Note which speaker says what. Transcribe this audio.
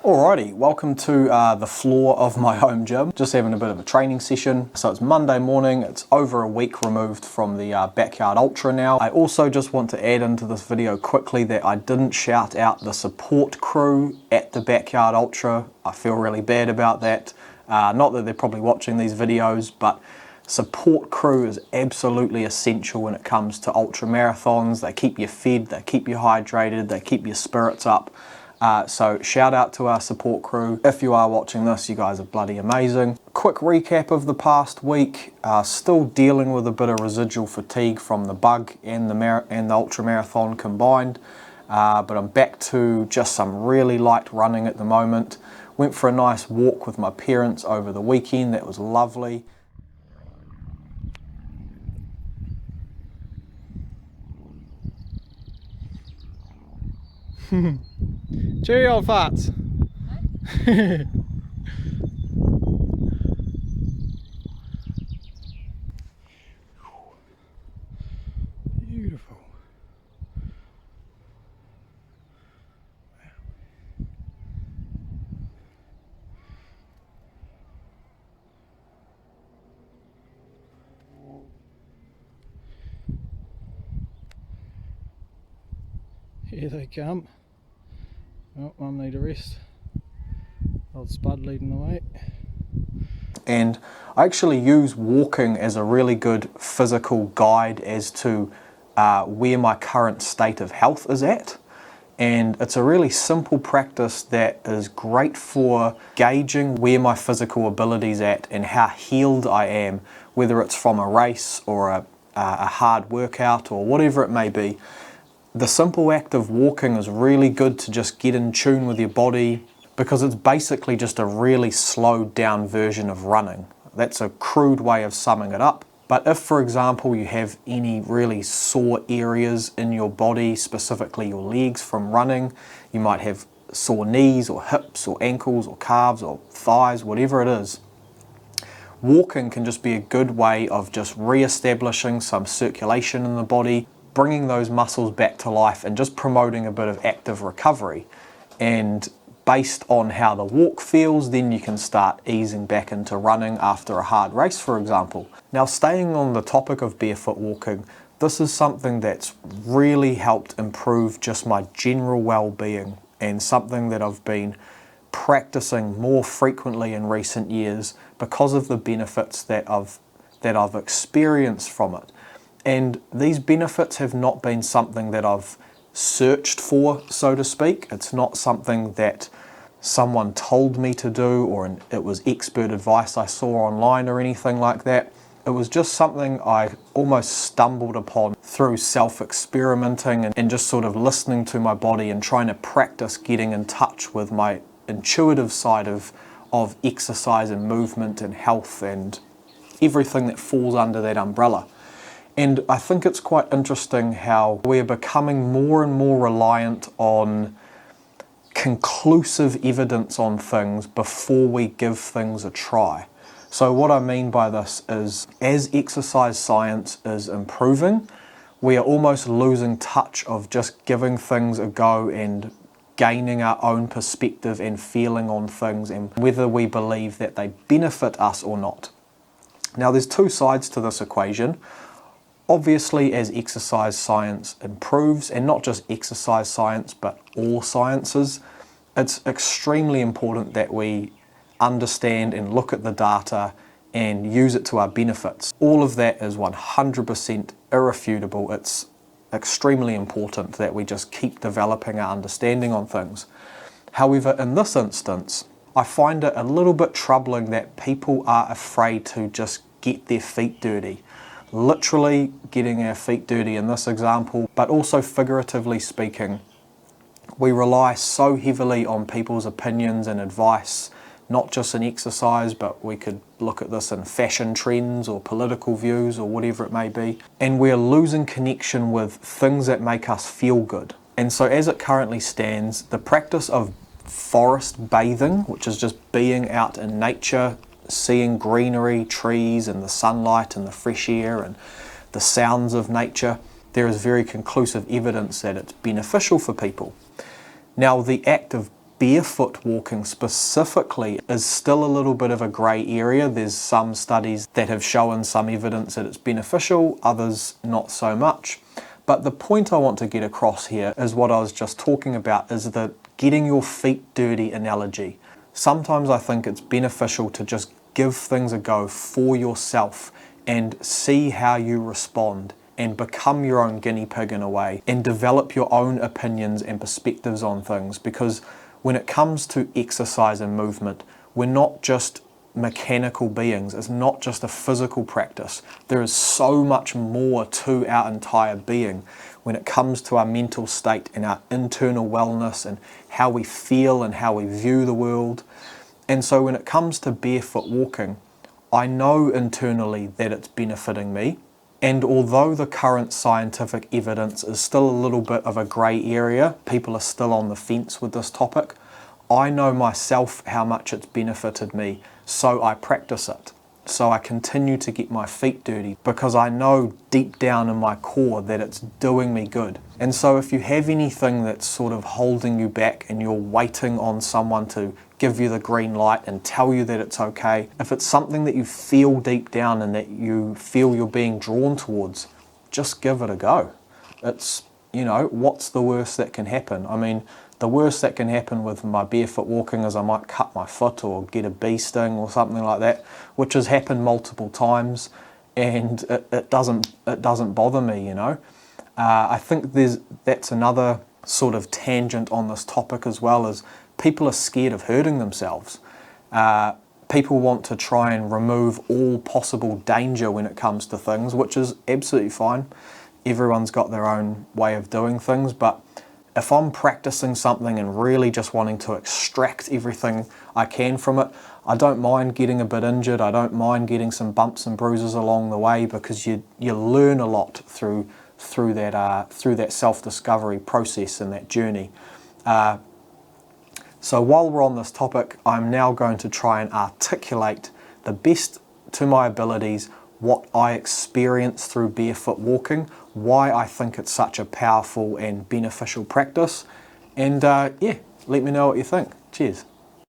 Speaker 1: Alrighty, welcome to the floor of my home gym. Just having a bit of a training session. So it's Monday morning, it's over a week removed from the Backyard Ultra now. I also just want to add into this video quickly that I didn't shout out the support crew at the Backyard Ultra. I feel really bad about that. Not that they're probably watching these videos, but support crew is absolutely essential when it comes to ultra marathons. They keep you fed, they keep you hydrated, they keep your spirits up. So shout out to our support crew. If you are watching this, you guys are bloody amazing. Quick recap of the past week. Still dealing with a bit of residual fatigue from the bug and the ultra marathon combined. But I'm back to just some really light running at the moment. Went for a nice walk with my parents over the weekend. That was lovely.
Speaker 2: Cheerio, old farts. Beautiful. Here they come. Oh, Mum need a rest. Old Spud leading the way.
Speaker 1: And I actually use walking as a really good physical guide as to where my current state of health is at. And it's a really simple practice that is great for gauging where my physical ability's at and how healed I am, whether it's from a race or a hard workout or whatever it may be. The simple act of walking is really good to just get in tune with your body, because it's basically just a really slowed down version of running. That's a crude way of summing it up. But if, for example, you have any really sore areas in your body, specifically your legs from running, you might have sore knees or hips or ankles or calves or thighs, whatever it is, walking can just be a good way of just re-establishing some circulation in the body, bringing those muscles back to life and just promoting a bit of active recovery. And based on how the walk feels, then you can start easing back into running after a hard race, for example. Now, staying on the topic of barefoot walking, this is something that's really helped improve just my general well-being, and something that I've been practicing more frequently in recent years because of the benefits that I've experienced from it. And these benefits have not been something that I've searched for, so to speak. It's not something that someone told me to do, or it was expert advice I saw online or anything like that. It was just something I almost stumbled upon through self-experimenting and just sort of listening to my body and trying to practice getting in touch with my intuitive side of exercise and movement and health and everything that falls under that umbrella. And I think it's quite interesting how we're becoming more and more reliant on conclusive evidence on things before we give things a try. So what I mean by this is, as exercise science is improving, we are almost losing touch of just giving things a go and gaining our own perspective and feeling on things and whether we believe that they benefit us or not. Now, there's two sides to this equation. Obviously, as exercise science improves, and not just exercise science, but all sciences, it's extremely important that we understand and look at the data and use it to our benefits. All of that is 100% irrefutable. It's extremely important that we just keep developing our understanding on things. However, in this instance, I find it a little bit troubling that people are afraid to just get their feet dirty. Literally getting our feet dirty in this example, but also figuratively speaking. We rely so heavily on people's opinions and advice, not just in exercise, but we could look at this in fashion trends or political views or whatever it may be. And we're losing connection with things that make us feel good. And so as it currently stands, the practice of forest bathing, which is just being out in nature, seeing greenery, trees and the sunlight and the fresh air and the sounds of nature, there is very conclusive evidence that it's beneficial for people. Now, the act of barefoot walking specifically is still a little bit of a grey area. There's some studies that have shown some evidence that it's beneficial, others not so much. But the point I want to get across here is what I was just talking about, is the getting your feet dirty analogy. Sometimes I think it's beneficial to just give things a go for yourself and see how you respond, and become your own guinea pig in a way, and develop your own opinions and perspectives on things. Because when it comes to exercise and movement, we're not just mechanical beings. It's not just a physical practice. There is so much more to our entire being when it comes to our mental state and our internal wellness and how we feel and how we view the world. And so when it comes to barefoot walking, I know internally that it's benefiting me. And although the current scientific evidence is still a little bit of a grey area, people are still on the fence with this topic, I know myself how much it's benefited me, so I practice it. So I continue to get my feet dirty because I know deep down in my core that it's doing me good. And so if you have anything that's sort of holding you back and you're waiting on someone to give you the green light and tell you that it's okay, if it's something that you feel deep down and that you feel you're being drawn towards, just give it a go. It's, you know, what's the worst that can happen? I mean, the worst that can happen with my barefoot walking is I might cut my foot or get a bee sting or something like that, which has happened multiple times, and it doesn't bother me, you know. I think that's another sort of tangent on this topic as well, is people are scared of hurting themselves. People want to try and remove all possible danger when it comes to things, which is absolutely fine. Everyone's got their own way of doing things, but if I'm practicing something and really just wanting to extract everything I can from it, I don't mind getting a bit injured. I don't mind getting some bumps and bruises along the way, because you learn a lot through that self-discovery process and that journey. So while we're on this topic, I'm now going to try and articulate the best to my abilities what I experience through barefoot walking, why I think it's such a powerful and beneficial practice, and yeah, let me know what you think. Cheers.